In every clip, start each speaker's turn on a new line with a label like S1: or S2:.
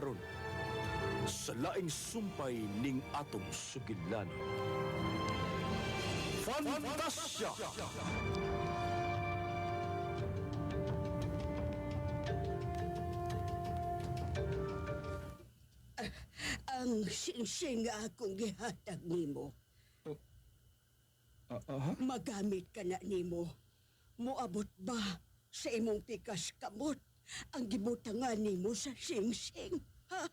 S1: karon sa laing sumpay ning atong sugilanon. Fantasya!
S2: Ang singsing nga akong gihatag nimo. Magamit ka na nimo. Moabot ba sa imong pikas kamot ang gibutangan nimo sa singsing? Ha?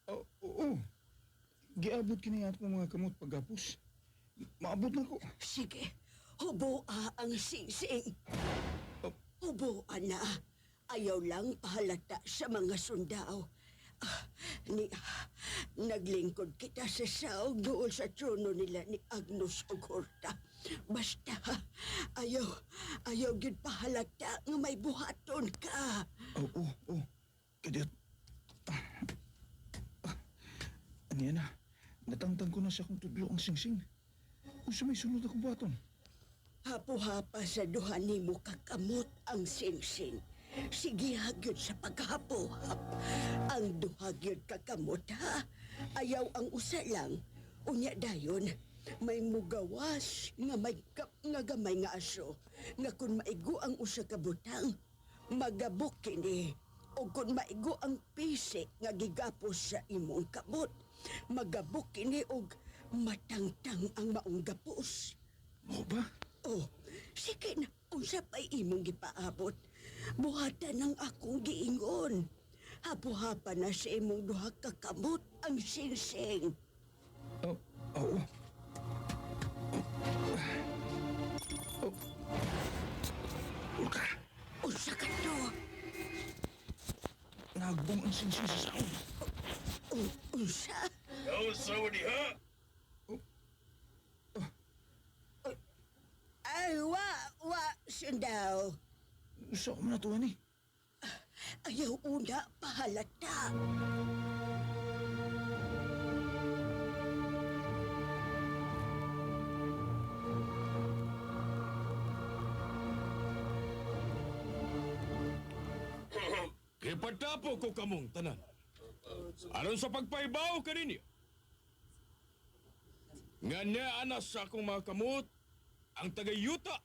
S3: Oo. Giabot kini ato mga kamot paggapos. Maabot na ko.
S2: Sige, huboa ang singsing. Huboa na. Ayaw lang pahalata sa mga sundao. Naglingkod kita sa saog doon sa trono nila ni Agnos o Horta. Basta, ayaw yun pahalata nga may buhaton ka.
S3: Oo. Kadiyat. Aniya na. Natangtang ko na siya kung tudlo ang singsing. Kung siya may sunod akong baton.
S2: Hapo-hapa sa duha nimo kakamot ang singsing. Sige hagyod sa paghapo-hap. Ang duhagyod kakamot ha. Ayaw ang usa lang. Unya dayon, may mugawas nga gamay nga aso. Nga kung maigo ang usa ka butang, magabok kini. O kung maigo ang pisi nga gigapos sa imong kamot, magabok kini og matangtang ang maong gapos.
S3: Mo ba?
S2: Oh, sige na, unsa pa'y imong gipaabot. Buhatan ng akong giingon. Hapo-hapa na sa imong duha ka kamot ang singsing.
S3: Oo. Ulka,
S2: Unsa ka to?
S3: nagbong ang singsing sa saon.
S2: Unsa?
S4: Kausa mo diha?
S2: Ay, sundaw.
S3: Usa ko man na to, ani.
S2: Ayaw una pahalata.
S1: Kipatapo ko kamong tanan. Aron sa pagpaibaw ka ninyo. Nga niya anas sa akong mga kamot, ang tagayuta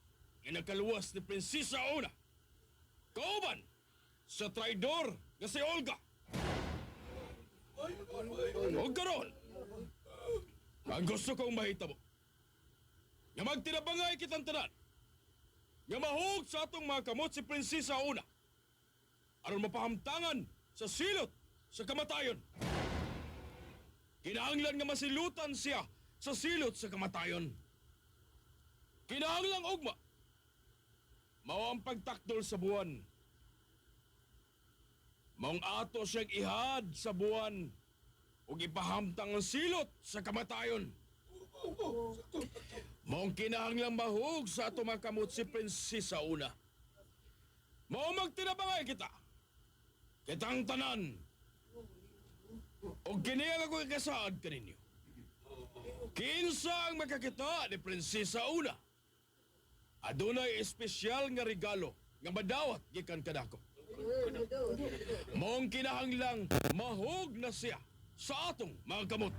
S1: nga nakaluwas ni Prinsesa Una. Kauban sa traidor nga si Olga. O karon, ang gusto kong mahitabo, nga magtinabangay kitang tanan, nga mahug sa atong mga kamot si Prinsesa Una, aron mapahamtangan sa silot sa kamatayon. Kinahanglan nga masilutan siya sa silot sa kamatayon. Kinahanglang ugma mao ang pagtakdol sa buwan. Maong ato siyang ihad sa buwan ug ipahamtang ang silot sa kamatayon. Maong kinahanglang mahug sa ato mga kamot si Prinsesa Una. Mao magtinabangay kita. Kitang tanan. O kiniyang ako ikasaad ka ninyo. Kinsa ang makakita ni Prinsesa Una? Adunay espesyal nga regalo nga madawat gikan kadako. Mong kinahanglang mahug na siya sa atong mga kamot.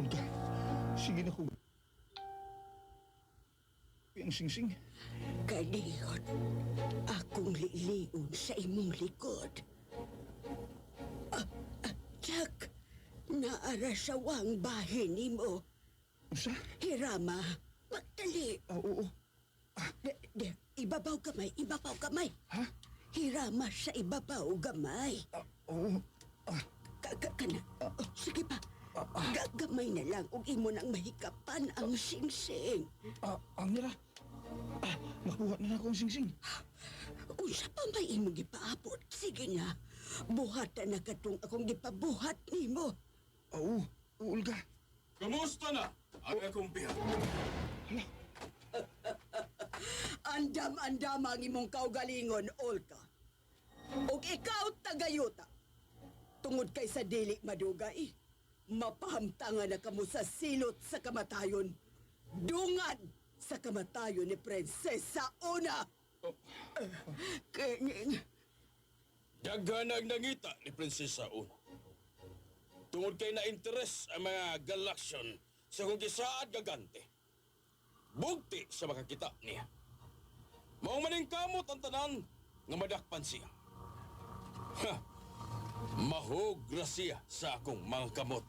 S3: Ulka, sige na ko. Ang singsing.
S2: Kalihot, akong liliun sa imong likod. Jack, naara sa wang bahin nimo.
S3: Usa?
S2: Hirama, magdali.
S3: Oo.
S2: Ibabaw kamay.
S3: Ha?
S2: Hirama sa ibabaw gamay.
S3: Oo.
S2: Kana. Sige pa. Gagamay na lang ug imo nang mahikapan ang singsing.
S3: Ang nila. Nakuha na ako ang singsing.
S2: Unsa pa may imong gipaabot? Sige na. Buhatan na katong akong gipabuhat nimo.
S3: Oo. Ulga.
S1: Kamusta na ang akong biyak?
S2: Andam-andam ang imong kaugalingon, Olga. Ug ikaw tagayuta. Tungod kay sa dili madugay, mapahamtangan na kamo sa silot sa kamatayon. Dungad sa kamatayon ni Prinsesa Una. Kaning...
S1: Daghanag nangita ni Prinsesa Una. Tungod kay na interes ang mga galaksyon sa kung gisaad gagante. Bugti sa makakita niya. Maong maning kamot ang tanan nga madakpan siya. Ha! Mahog grasya sa akong mga kamot.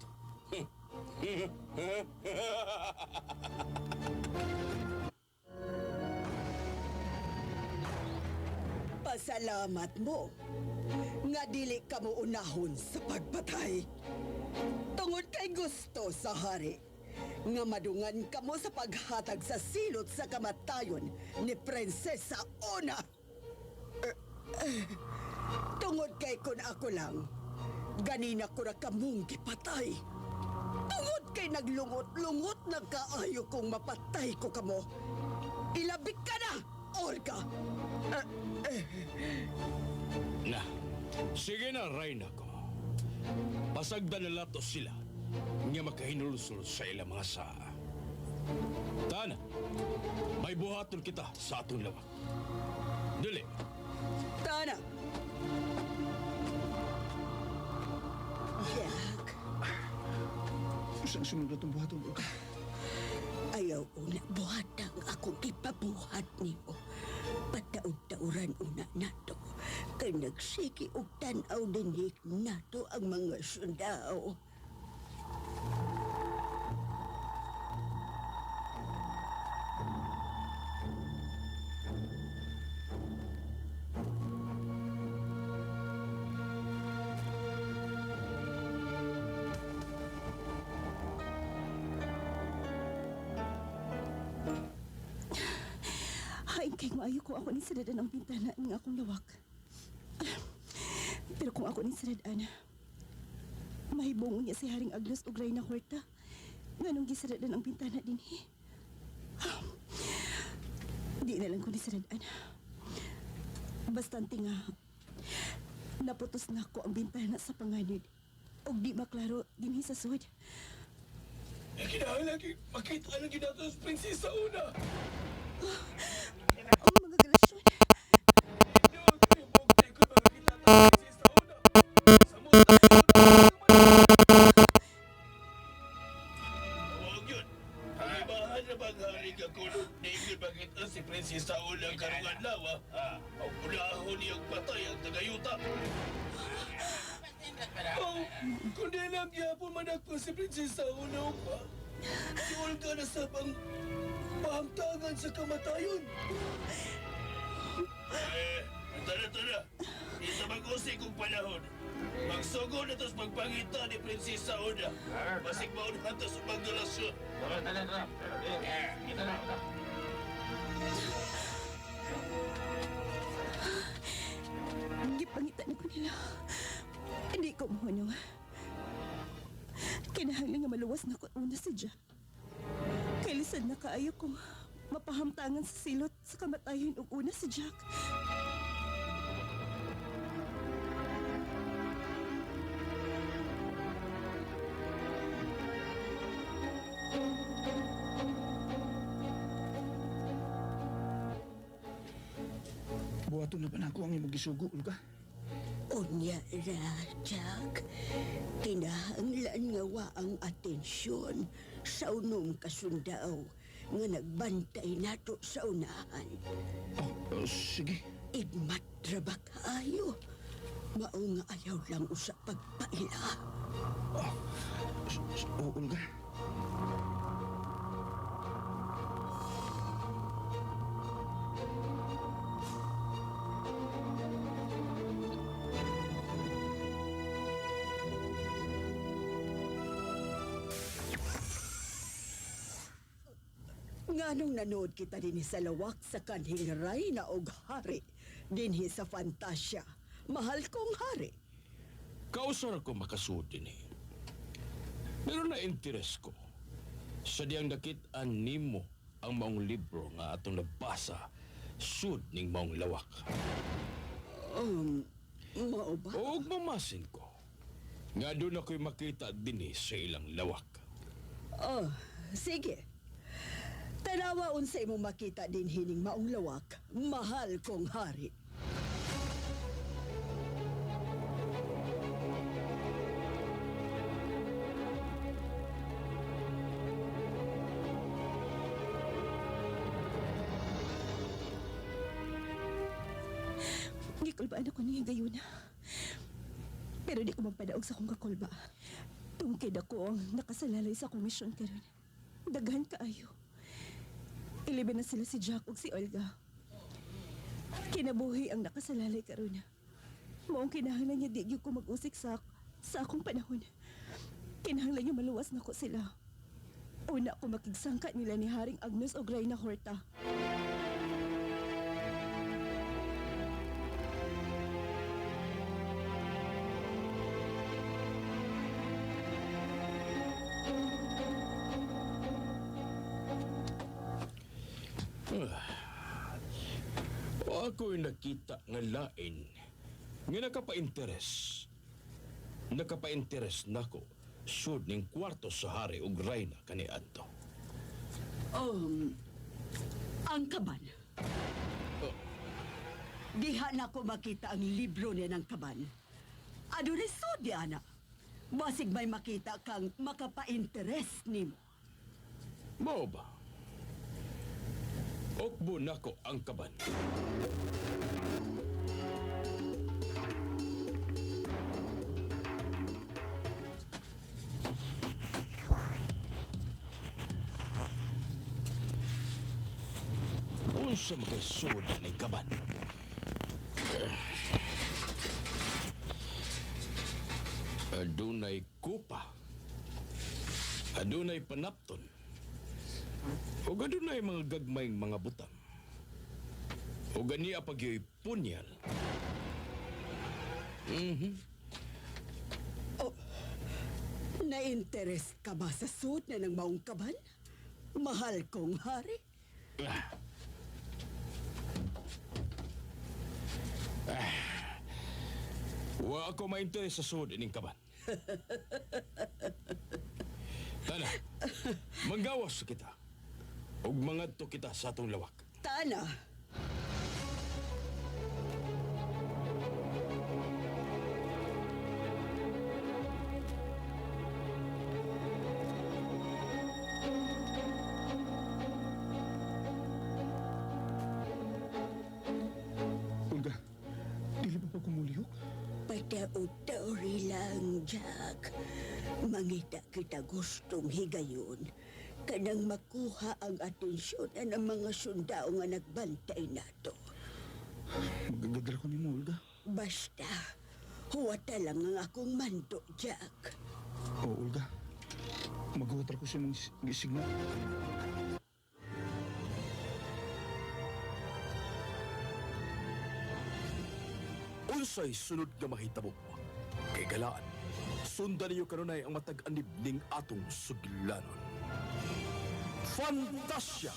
S2: Pasalamat mo nga dili ka mo unahon sa pagpatay. Tungod kay gusto sa hari nga madungan ka mo sa paghatag sa silot sa kamatayon ni Prinsesa Una. Tungod kay kun ako lang, ganina ko na kamong gipatay. Tungod kay naglungot-lungot na kaayo kong mapatay ko kamo. Ilabik ka na, Olga!
S1: Na, sige na, Reyna ko. Pasagdan na lato sila nga makahinulusulod sa ilang mga saa. Tana, may buhaton kita sa atong lawak. Dili.
S2: Tana! Yak,
S3: Saan sunod na itong buhaton, Olga?
S2: ayaw una buhatang akong ipabuhat nimo. Pataog-tauran una nato. Kay nagsiki og tanaw dinik nato ang mga sundao.
S5: Hain kay maayo ko ako ni siradan ang bintana ng akong lawak. Pero kung ako ni siradan, mahibong niya si Haring Aglos ug Reyna Horta nga nung gisiradan ang bintana dinhi. Di na lang ko ni siradan. Bastante nga, naputos na ko ang bintana sa panganid ug di maklaro dinhi sa sud.
S4: Kinahanglan lagi makita ang ginato sa Prinsesa Una.
S5: Ang mga galasyon.
S4: Huwag yun. Ibahan na bang hari ka kulog na yun bakit ang si Prinsesa Una karungan lawa? Ang unahon niyang patay ang tagayuta. Oh, kundi lang yapon managpo si Prinsesa Una pa. Si Olga na sabang pahamtangan sa kamatayon. Tara. Isa mag-usik kong panahon. Magsugod na tos magpangita ni Prinsesa Una. Masig maunahan tos magdalasyon.
S5: Gipangitan ko nila. Hindi ko mahunong. Kinahanglan nga maluwas na ko una si Jack. Kailisad na kaayo kong mapahamtangan sa silot sa kamatayon ug una si Jack.
S3: Buhaton na ba na ako ang imong gisugo, Olga?
S2: Unya ra, Jack. Kinahanglan nga wa ang atensyon sa unom kasundao nga nagbantay nato sa unahan.
S3: Sige.
S2: Igmat ra ba kaayo? Mao nga ayaw lang usa pagpaila.
S3: Olga.
S2: Nganong nanood kita dinhi sa lawak sa kanhing Reyna og hari dinhi sa Fantasia. Mahal kong hari.
S1: Kausar ko makasud din eh. Pero na interes ko sa diyang nakitaan nimo ang maong libro nga atong nabasa sud ning maong lawak.
S2: Mao ba?
S1: Og mamasin ko Nga doon ako'y makita din sa ilang lawak.
S2: Oh, sige. Tanawa unsay mo makita din hining maong lawak, mahal kong hari.
S5: Gikulbaan ako niya gayuna. Pero di ko magpadaog sa akong kakulba. Tungkid ako ang nakasalalay sa akong misyon karon. Daghan kaayo. Ilibin na sila si Jack ug si Olga. Kinabuhi ang nakasalalay karon. Maong kinahanglan niya di gyud ko mag-usik sa akong panahon. Kinahanglan niya maluwas na ko sila. Una ko makigsangka nila ni Haring Agnos o Reyna Horta.
S1: Ako'y nakita nga lain nga nakapainteres nako sud ning kwarto sa hari ug reyna kaniadto.
S2: Ang kaban. Diha na ko makita ang libro niya ng kaban. Adunay sudi, ana. Basig may makita kang makapa-interes nimo.
S1: Mao ba? Okbo nako ang kaban. Unsa makasud ng kaban? Adunay kupa. Adunay panapton. O adunay mga gagmayng mga butang. O ganiya pagyoy punyal.
S2: Na-interes ka ba sa suot na ng maong kaban? Mahal kong hari.
S1: Wa ako ma-interes sa sud ining kaban. Tana, manggawas kita. Ug mangadto kita sa atong lawak.
S2: Tana.
S3: Olga, dili ba pa kumulihok?
S2: Padaw-tauri lang, Jack. Mangita kita gustong higayon. Kanang makuha ang atensyon ng mga sundao nga nagbantay nato.
S3: Magagadra ko ni mo, Olga.
S2: Basta, huwata lang ang akong mando, Jack.
S3: Oo, Olga. Maghuwat ko sa mga gisigna.
S1: Unsay sunod nga mahitabo? Kay galaan, sundan niyo kanunay ang matag-anib ning atong suglanon. Fantasya!